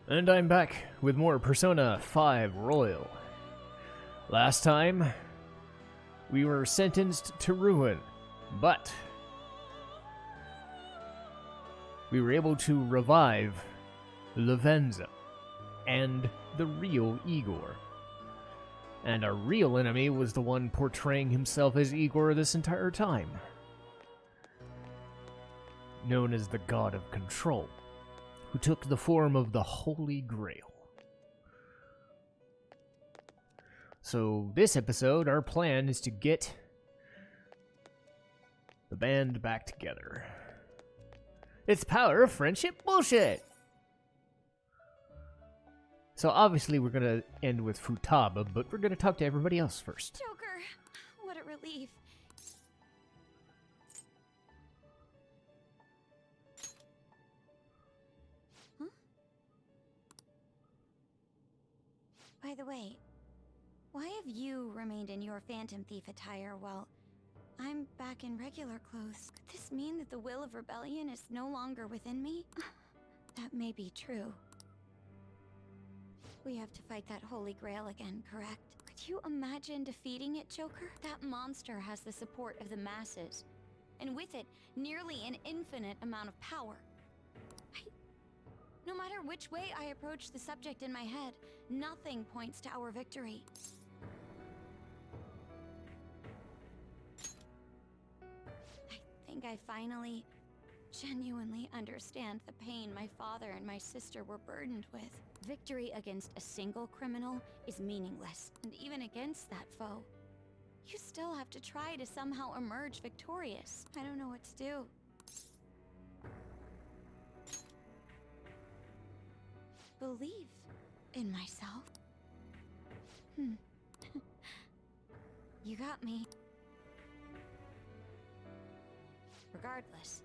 And I'm back with more Persona 5 Royal. Last time, we were sentenced to ruin, but we were able to revive Lavenza and the real Igor. And our real enemy was the one portraying himself as Igor this entire time, known as the God of Control, who took the form of the Holy Grail. So this episode, our plan is to get the band back together. It's power of friendship bullshit! So obviously we're gonna end with Futaba, but we're gonna talk to everybody else first. Joker, what a relief. Huh? By the way, why have you remained in your Phantom Thief attire while I'm back in regular clothes? Could this mean that the will of rebellion is no longer within me? That may be true. We have to fight that Holy Grail again, correct? Could you imagine defeating it, Joker? That monster has the support of the masses, and with it, nearly an infinite amount of power. No matter which way I approach the subject in my head, nothing points to our victory. I think I finally, genuinely understand the pain my father and my sister were burdened with. Victory against a single criminal is meaningless, and even against that foe, you still have to try to somehow emerge victorious. I don't know what to do. Believe in myself. You got me. Regardless,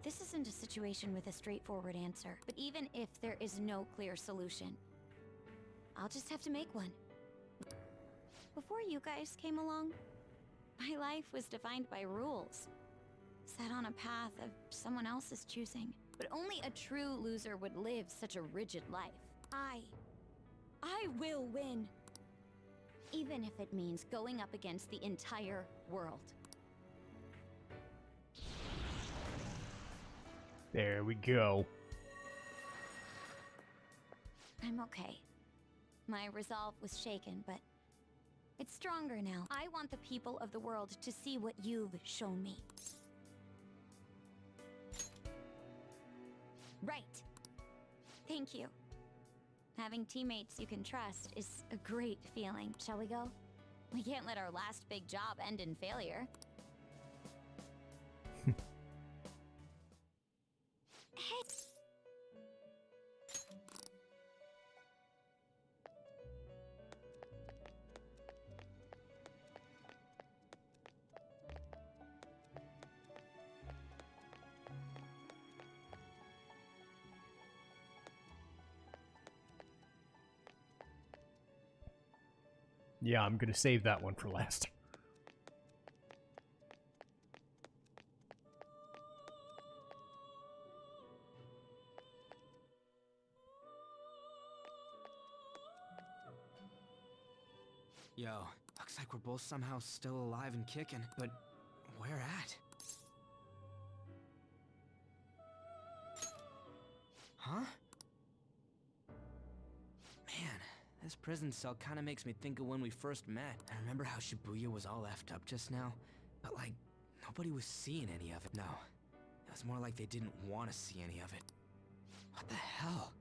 this isn't a situation with a straightforward answer, but even if there is no clear solution, I'll just have to make one. Before you guys came along, my life was defined by rules, set on a path of someone else's choosing. But only a true loser would live such a rigid life. I will win. Even if it means going up against the entire world. There we go. I'm okay. My resolve was shaken, but it's stronger now. I want the people of the world to see what you've shown me. Right. Thank you. Having teammates you can trust is a great feeling. Shall we go? We can't let our last big job end in failure. Hey. Yeah, I'm gonna save that one for last. Yo, looks like we're both somehow still alive and kicking, but where at? Huh? Man, this prison cell kinda makes me think of when we first met. I remember how Shibuya was all effed up just now, but like, nobody was seeing any of it. No, it was more like they didn't want to see any of it. What the hell?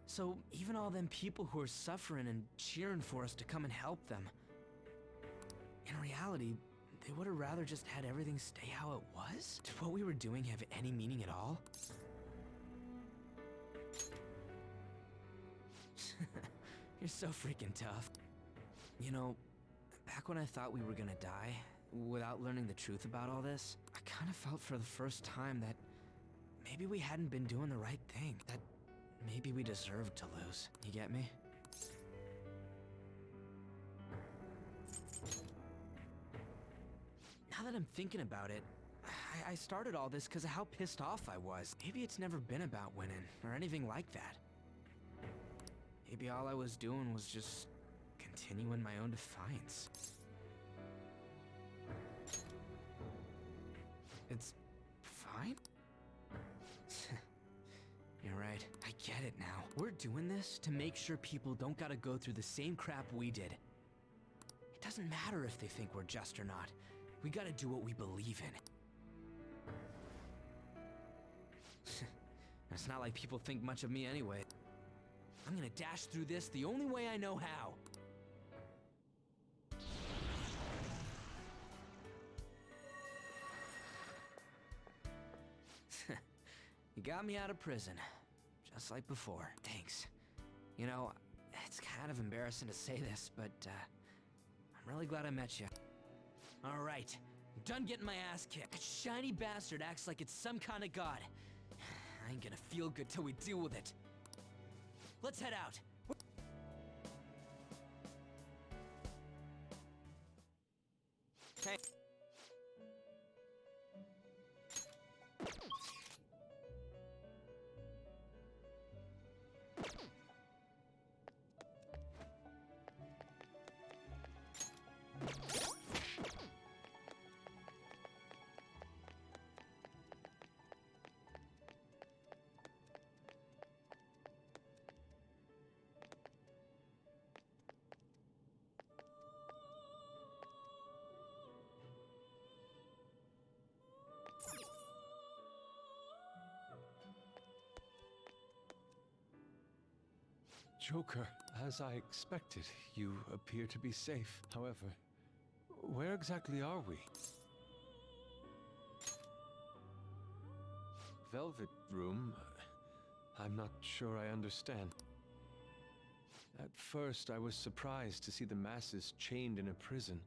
So, even all them people who are suffering and cheering for us to come and help them, in reality, they would have rather just had everything stay how it was? Did what we were doing have any meaning at all? You're so freaking tough. You know, back when I thought we were gonna die, without learning the truth about all this, I kind of felt for the first time that maybe we hadn't been doing the right thing, that maybe we deserved to lose. You get me? Now that I'm thinking about it, I started all this because of how pissed off I was. Maybe it's never been about winning, or anything like that. Maybe all I was doing was just continuing my own defiance. It's fine? You're right. I get it now. We're doing this to make sure people don't gotta go through the same crap we did. It doesn't matter if they think we're just or not. We gotta do what we believe in. It's not like people think much of me anyway. I'm gonna dash through this the only way I know how. You got me out of prison, just like before. Thanks. You know, it's kind of embarrassing to say this, but I'm really glad I met you. All right, I'm done getting my ass kicked. That shiny bastard acts like it's some kind of god. I ain't gonna feel good till we deal with it. Let's head out. Hey. Joker, as I expected, you appear to be safe. However, where exactly are we? Velvet Room? I'm not sure I understand. At first, I was surprised to see the masses chained in a prison.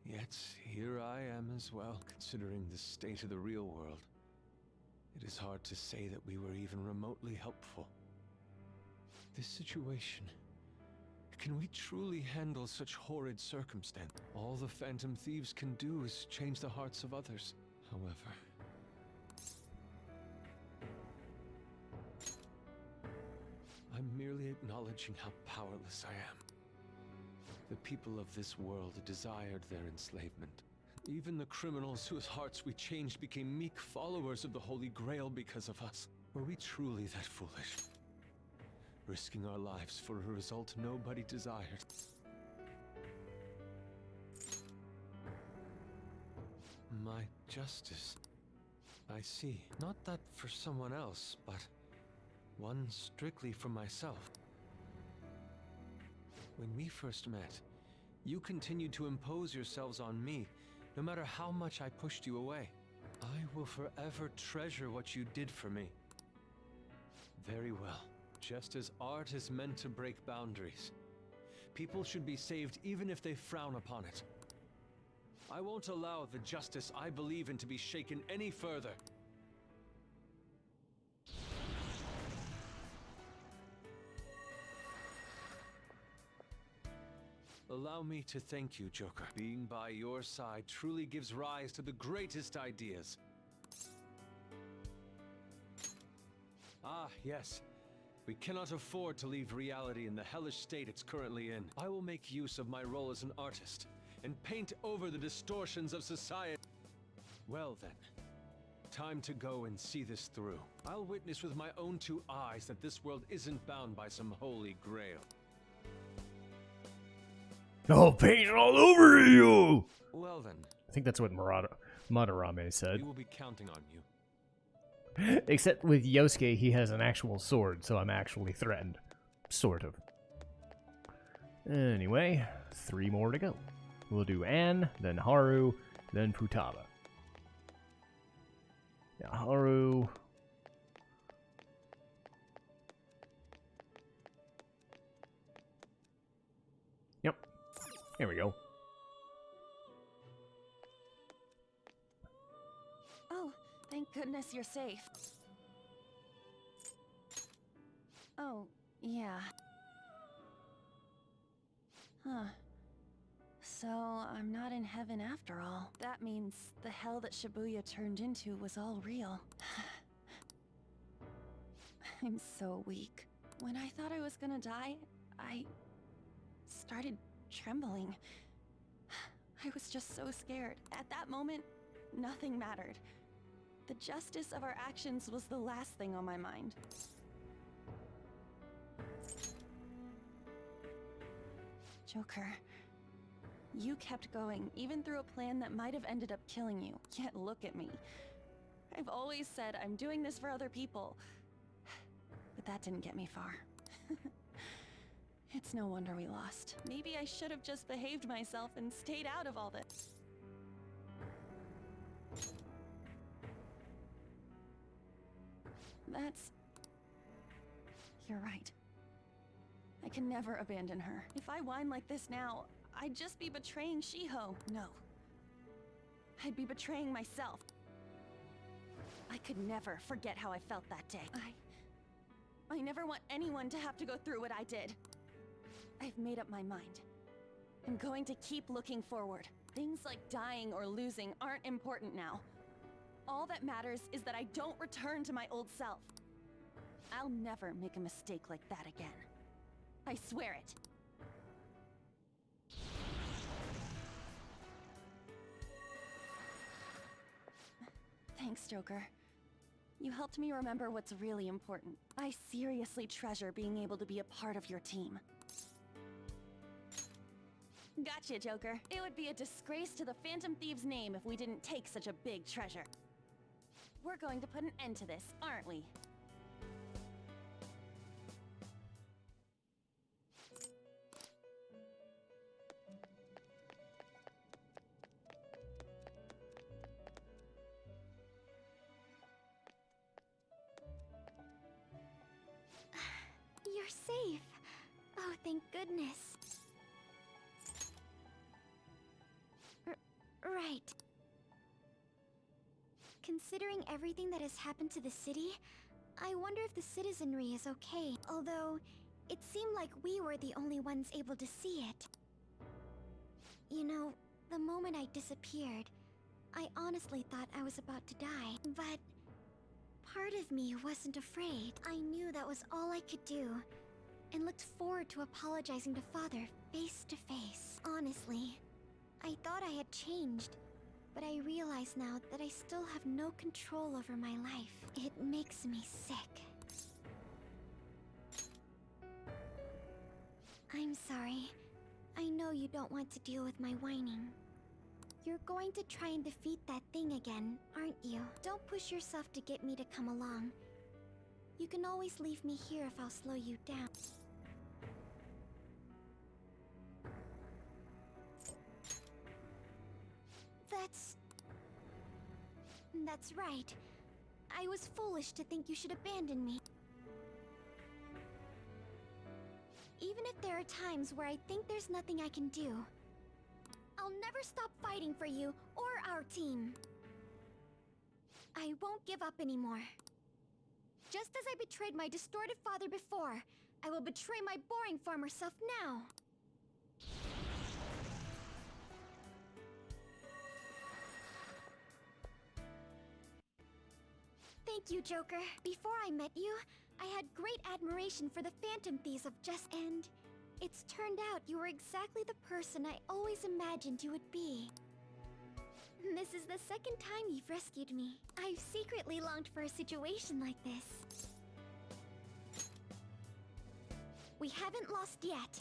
Yet, here I am as well, considering the state of the real world. It is hard to say that we were even remotely helpful. This situation... Can we truly handle such horrid circumstance? All the Phantom Thieves can do is change the hearts of others. However... I'm merely acknowledging how powerless I am. The people of this world desired their enslavement. Even the criminals whose hearts we changed became meek followers of the Holy Grail because of us. Were we truly that foolish? Risking our lives for a result nobody desired. My justice. I see. Not that for someone else, but one strictly for myself. When we first met, you continued to impose yourselves on me, no matter how much I pushed you away. I will forever treasure what you did for me. Very well. Just as art is meant to break boundaries, people should be saved even if they frown upon it. I won't allow the justice I believe in to be shaken any further. Allow me to thank you, Joker. Being by your side truly gives rise to the greatest ideas. Ah, yes. We cannot afford to leave reality in the hellish state it's currently in. I will make use of my role as an artist and paint over the distortions of society. Well then, time to go and see this through. I'll witness with my own two eyes that this world isn't bound by some holy grail. I'll paint all over you! Well then, I think that's what Madarame said. we will be counting on you. Except with Yosuke, he has an actual sword, so I'm actually threatened. Sort of. Anyway, 3 more to go. We'll do Anne, then Haru, then Futaba. Yeah, Haru... Yep. Here we go. Oh, thank goodness you're safe. Oh, yeah. Huh. So, I'm not in heaven after all. That means the hell that Shibuya turned into was all real. I'm so weak. When I thought I was gonna die, I started trembling. I was just so scared. At that moment, nothing mattered. The justice of our actions was the last thing on my mind. Joker, you kept going, even through a plan that might have ended up killing you. Yet look at me. I've always said I'm doing this for other people. But that didn't get me far. It's no wonder we lost. Maybe I should have just behaved myself and stayed out of all this. You're right. I can never abandon her. If I whine like this now, I'd just be betraying Shiho. No. I'd be betraying myself. I could never forget how I felt that day. I never want anyone to have to go through what I did. I've made up my mind. I'm going to keep looking forward. Things like dying or losing aren't important now. All that matters is that I don't return to my old self. I'll never make a mistake like that again. I swear it. Thanks, Joker. You helped me remember what's really important. I seriously treasure being able to be a part of your team. Gotcha, Joker. It would be a disgrace to the Phantom Thieves' name if we didn't take such a big treasure. We're going to put an end to this, aren't we? You're safe. Oh, thank goodness. Right. Considering everything that has happened to the city, I wonder if the citizenry is okay. Although, it seemed like we were the only ones able to see it. You know, the moment I disappeared, I honestly thought I was about to die. But part of me wasn't afraid. I knew that was all I could do, and looked forward to apologizing to Father face to face. Honestly, I thought I had changed, but I realize now that I still have no control over my life. It makes me sick. I'm sorry. I know you don't want to deal with my whining. You're going to try and defeat that thing again, aren't you? Don't push yourself to get me to come along. You can always leave me here if I'll slow you down. That's right. I was foolish to think you should abandon me. Even if there are times where I think there's nothing I can do, I'll never stop fighting for you or our team. I won't give up anymore. Just as I betrayed my distorted father before, I will betray my boring farmer self now. Thank you, Joker. Before I met you, I had great admiration for the Phantom Thieves of and it's turned out you were exactly the person I always imagined you would be. This is the second time you've rescued me. I've secretly longed for a situation like this. We haven't lost yet.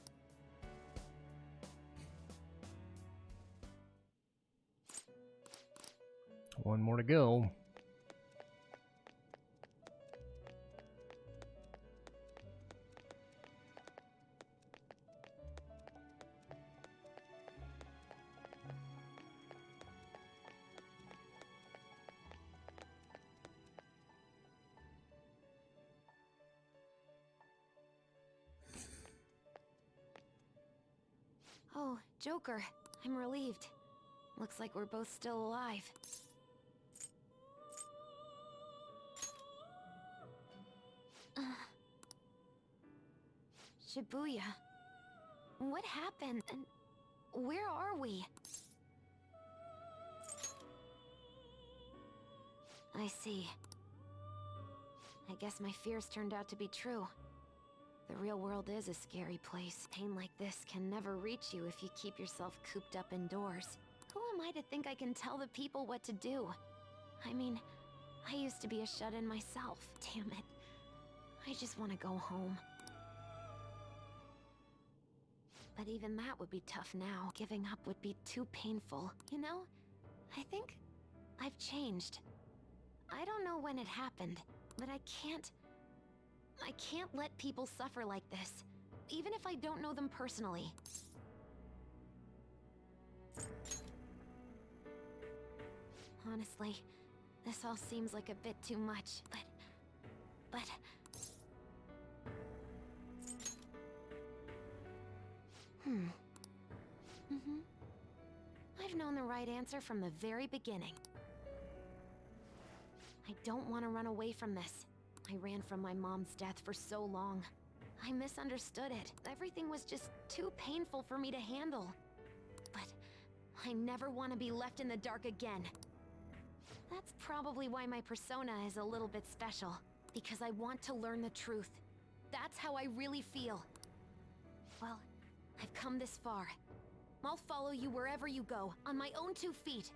One more to go. Oh, Joker, I'm relieved. Looks like we're both still alive. Shibuya. What happened? And where are we? I see. I guess my fears turned out to be true. The real world is a scary place. Pain like this can never reach you if you keep yourself cooped up indoors. Who am I to think I can tell the people what to do? I mean, I used to be a shut-in myself. Damn it. I just want to go home. But even that would be tough now. Giving up would be too painful. You know, I think I've changed. I don't know when it happened, but I can't let people suffer like this, even if I don't know them personally. Honestly, this all seems like a bit too much, but... I've known the right answer from the very beginning. I don't want to run away from this. I ran from my mom's death for so long. I misunderstood it. Everything was just too painful for me to handle. But I never want to be left in the dark again. That's probably why my persona is a little bit special. Because I want to learn the truth. That's how I really feel. Well, I've come this far. I'll follow you wherever you go, on my own 2 feet.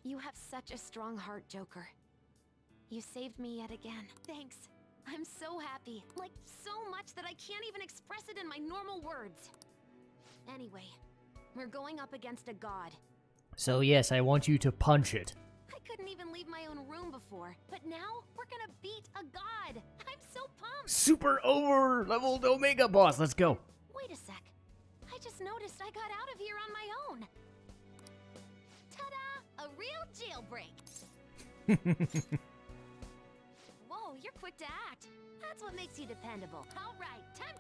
You have such a strong heart, Joker. You saved me yet again. Thanks. I'm so happy. Like, so much that I can't even express it in my normal words. Anyway, we're going up against a god. So yes, I want you to punch it. I couldn't even leave my own room before, but now we're gonna beat a god. I'm so pumped. Super over-leveled Omega boss. Let's go. Wait a sec. I just noticed I got out of here on my own. Ta-da! A real jailbreak. Whoa, you're quick to act. That's what makes you dependable. All right, time.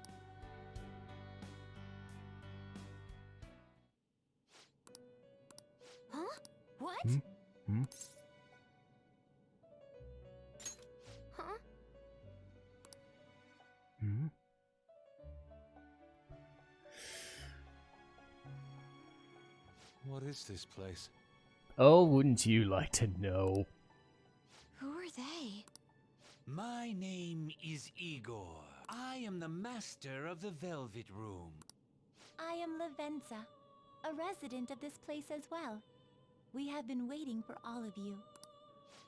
Huh? What? Huh? What is this place? Oh, wouldn't you like to know? Who are they? My name is Igor. I am the master of the Velvet Room. I am Lavenza, a resident of this place as well. We have been waiting for all of you.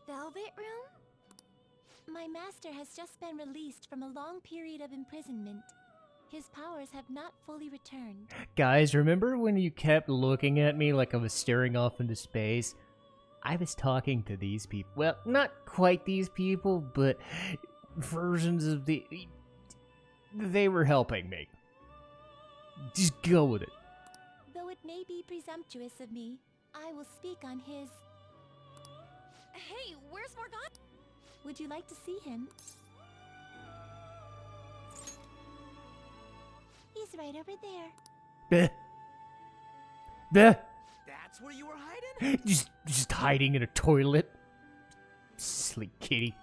Velvet Room? My master has just been released from a long period of imprisonment. His powers have not fully returned. Guys, remember when you kept looking at me like I was staring off into space? I was talking to these people. Well, not quite these people, but versions of the... They were helping me. Just go with it. Though it may be presumptuous of me, I will speak on his... Hey, where's Morgan? Would you like to see him? He's right over there. Bleh. Bleh. That's where you were hiding? Just hiding in a toilet. Silly kitty.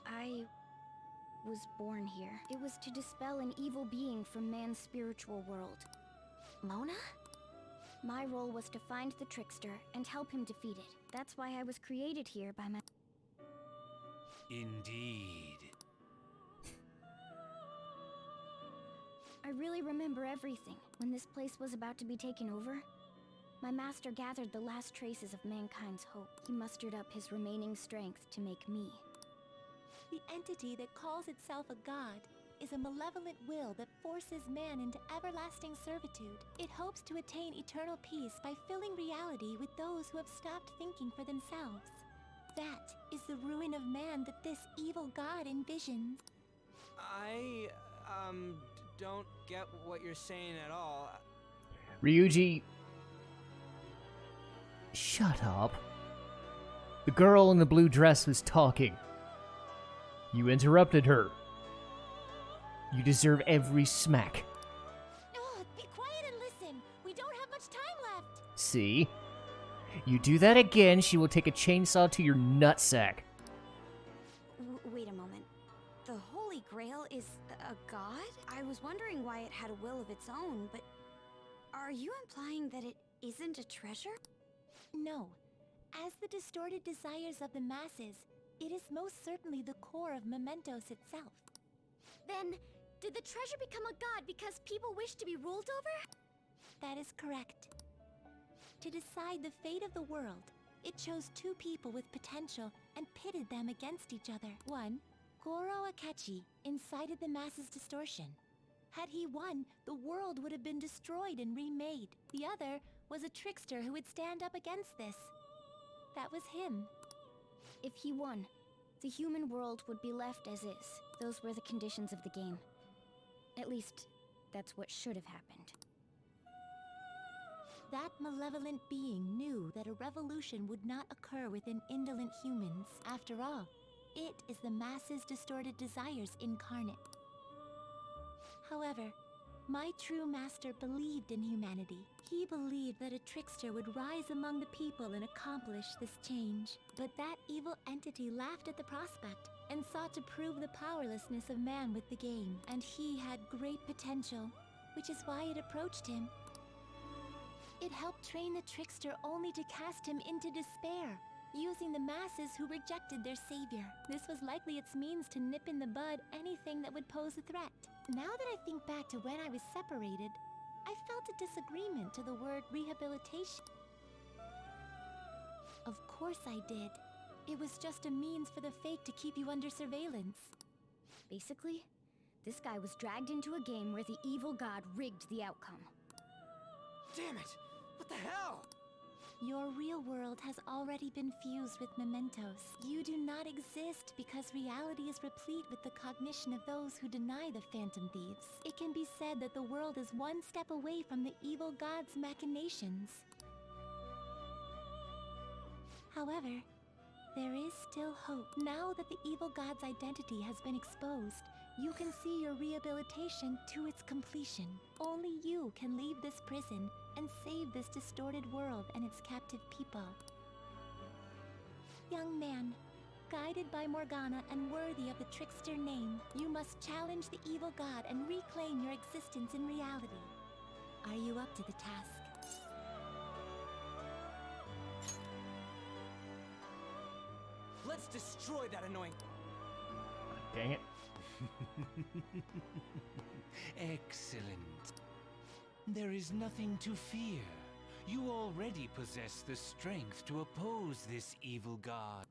I was born here. It was to dispel an evil being from man's spiritual world. Mona? My role was to find the trickster and help him defeat it. That's why I was created here by my... Indeed. I really remember everything. When this place was about to be taken over, my master gathered the last traces of mankind's hope. He mustered up his remaining strength to make me. The entity that calls itself a god is a malevolent will that forces man into everlasting servitude. It hopes to attain eternal peace by filling reality with those who have stopped thinking for themselves. That is the ruin of man that this evil god envisions. I, don't get what you're saying at all. Ryuji... Shut up. The girl in the blue dress was talking. You interrupted her. You deserve every smack. Oh, be quiet and listen. We don't have much time left. See? You do that again, she will take a chainsaw to your nutsack. Wait a moment. The Holy Grail is a god? I was wondering why it had a will of its own, but... Are you implying that it isn't a treasure? No. As the distorted desires of the masses, it is most certainly the core of Mementos itself. Then, did the treasure become a god because people wish to be ruled over? That is correct. To decide the fate of the world, it chose two people with potential and pitted them against each other. One, Goro Akechi, incited the masses' distortion. Had he won, the world would have been destroyed and remade. The other was a trickster who would stand up against this. That was him. If he won, the human world would be left as is. Those were the conditions of the game. At least, that's what should have happened. That malevolent being knew that a revolution would not occur within indolent humans. After all, it is the masses' distorted desires incarnate. However, my true master believed in humanity. He believed that a trickster would rise among the people and accomplish this change. But that evil entity laughed at the prospect and sought to prove the powerlessness of man with the game. And he had great potential, which is why it approached him. It helped train the trickster only to cast him into despair, using the masses who rejected their savior. This was likely its means to nip in the bud anything that would pose a threat. Now that I think back to when I was separated, I felt a disagreement to the word rehabilitation. Of course I did. It was just a means for the fake to keep you under surveillance. Basically, this guy was dragged into a game where the evil god rigged the outcome. Damn it! What the hell? Your real world has already been fused with Mementos. You do not exist because reality is replete with the cognition of those who deny the Phantom Thieves. It can be said that the world is one step away from the evil god's machinations. However, there is still hope. Now that the evil god's identity has been exposed, you can see your rehabilitation to its completion. Only you can leave this prison and save this distorted world and its captive people. Young man, guided by Morgana and worthy of the trickster name, you must challenge the evil god and reclaim your existence in reality. Are you up to the task? Let's destroy that annoying... Dang it. Excellent. There is nothing to fear. You already possess the strength to oppose this evil god.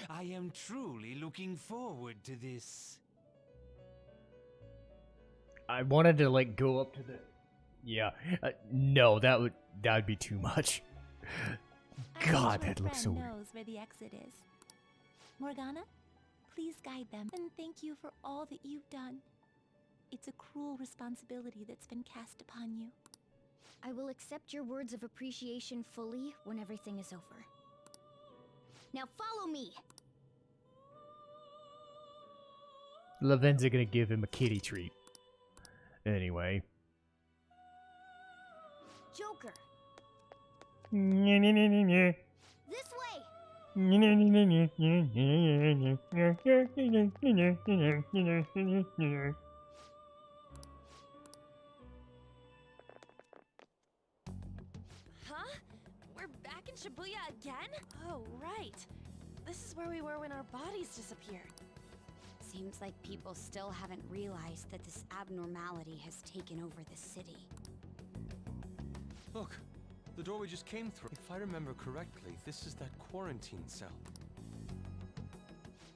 I am truly looking forward to this. I wanted to like go up to the. Yeah, no, that'd be too much. God, that looks so weird. Knows where the exit is. Morgana, please guide them and thank you for all that you've done. It's a cruel responsibility that's been cast upon you. I will accept your words of appreciation fully when everything is over. Now follow me! Lavenza gonna give him a kitty treat. Anyway. Joker! This way! Huh? We're back in Shibuya again? Oh, right. This is where we were when our bodies disappeared. Seems like people still haven't realized that this abnormality has taken over the city. Look, the door we just came through. If I remember correctly, this is that quarantine cell.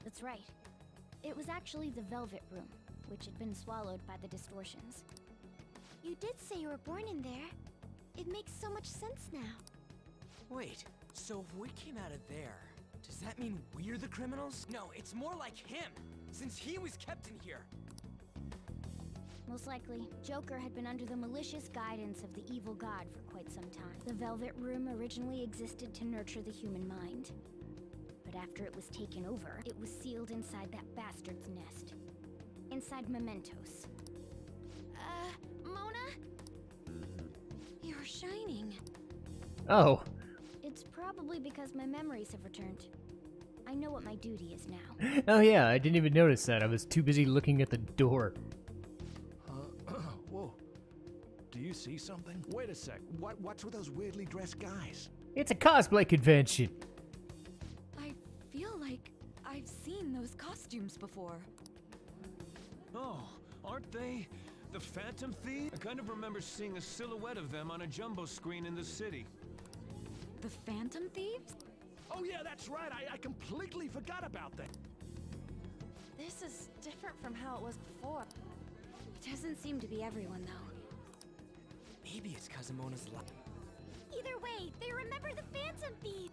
That's right. It was actually the Velvet Room, which had been swallowed by the distortions. You did say you were born in there. It makes so much sense now. Wait, so if we came out of there, does that mean we're the criminals? No, it's more like him, since he was kept in here. Most likely, Joker had been under the malicious guidance of the evil god for quite some time. The Velvet Room originally existed to nurture the human mind. But after it was taken over, it was sealed inside that bastard's nest. Inside Mementos. Mona? You're shining. Oh. It's probably because my memories have returned. I know what my duty is now. Oh yeah, I didn't even notice that. I was too busy looking at the door. Whoa. Do you see something? Wait a sec. What's with those weirdly dressed guys? It's a cosplay convention. I feel like I've seen those costumes before. Oh, aren't they the Phantom Thieves? I kind of remember seeing a silhouette of them on a jumbo screen in the city. The Phantom Thieves? Oh yeah, that's right. I completely forgot about that. This is different from how it was before. It doesn't seem to be everyone, though. Maybe it's Kazumona's Either way, they remember the Phantom Thief.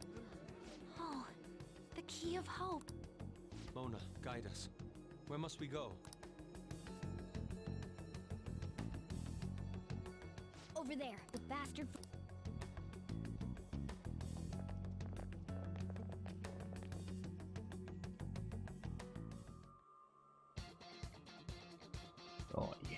Oh, the Key of Hope. Mona, guide us. Where must we go? Over there, the bastard. Oh, yeah.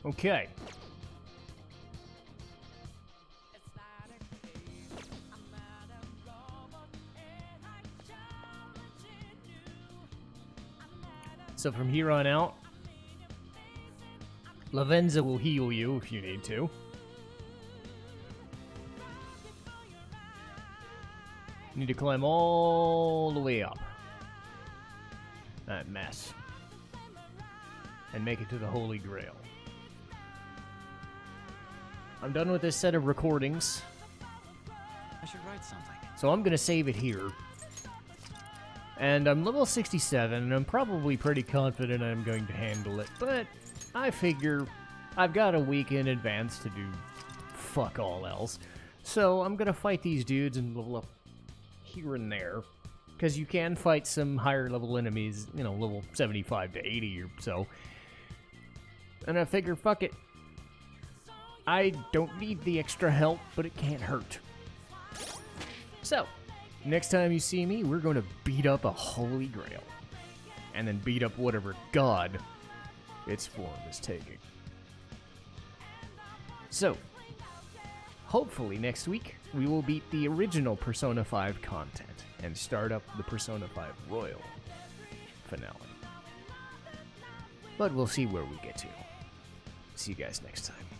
Okay. So from here on out, Lavenza will heal you if you need to. You need to climb all the way up that mess and make it to the Holy Grail. I'm done with this set of recordings, I should write something. so I'm gonna save it here. And I'm level 67, and I'm probably pretty confident I'm going to handle it, but I figure I've got a week in advance to do fuck all else. So I'm gonna fight these dudes and level up here and there, because you can fight some higher level enemies, you know, level 75 to 80 or so. And I figure, fuck it. I don't need the extra help, but it can't hurt. So, next time you see me, we're going to beat up a Holy Grail. And then beat up whatever god its form is taking. So, hopefully next week, we will beat the original Persona 5 content and start up the Persona 5 Royal finale. But we'll see where we get to. See you guys next time.